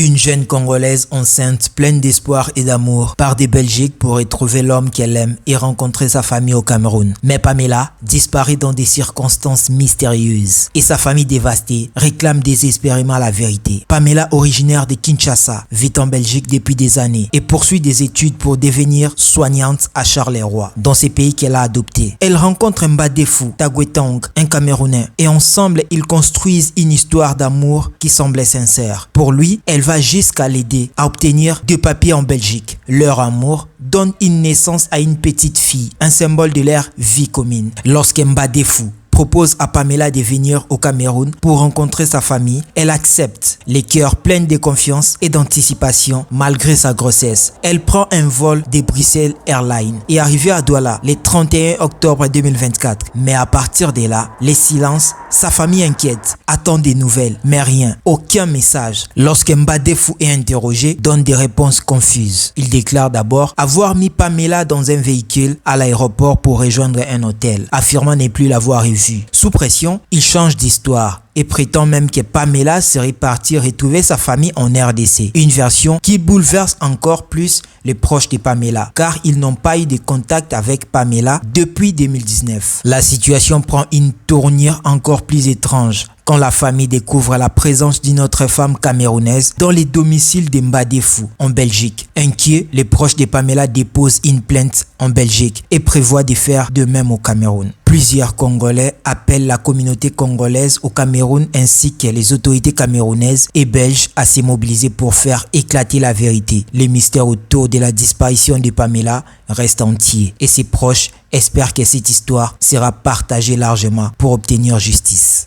Une jeune Congolaise enceinte, pleine d'espoir et d'amour, part de Belgique pour retrouver l'homme qu'elle aime et rencontrer sa famille au Cameroun. Mais Pamela disparaît dans des circonstances mystérieuses et sa famille dévastée réclame désespérément la vérité. Pamela, originaire de Kinshasa, vit en Belgique depuis des années et poursuit des études pour devenir soignante à Charleroi, dans ces pays qu'elle a adoptés. Elle rencontre Mbadefou Tagwetang, un Camerounais, et ensemble ils construisent une histoire d'amour qui semblait sincère. Pour lui, elle va jusqu'à l'aider à obtenir des papiers en Belgique. Leur amour donne une naissance à une petite fille, un symbole de leur vie commune. Lorsque Mbadefou propose à Pamela de venir au Cameroun pour rencontrer sa famille, elle accepte, les cœurs pleins de confiance et d'anticipation malgré sa grossesse. Elle prend un vol de Bruxelles Airlines et arrivée à Douala le 31 octobre 2024. Mais à partir de là, les silences, sa famille inquiète, attend des nouvelles, mais rien, aucun message. Lorsque Mbadefou est interrogé, donne des réponses confuses. Il déclare d'abord avoir mis Pamela dans un véhicule à l'aéroport pour rejoindre un hôtel, affirmant ne plus l'avoir revue. Sous pression, il change d'histoire et prétend même que Pamela serait partie retrouver sa famille en RDC. Une version qui bouleverse encore plus les proches de Pamela, car ils n'ont pas eu de contact avec Pamela depuis 2019. La situation prend une tournure encore plus étrange quand la famille découvre la présence d'une autre femme camerounaise dans les domiciles de Mbadefou en Belgique. Inquiets, les proches de Pamela déposent une plainte en Belgique et prévoient de faire de même au Cameroun. Plusieurs Congolais appellent la communauté congolaise au Cameroun ainsi que les autorités camerounaises et belges à se mobiliser pour faire éclater la vérité. Le mystère autour de la disparition de Pamela reste entier et ses proches espèrent que cette histoire sera partagée largement pour obtenir justice.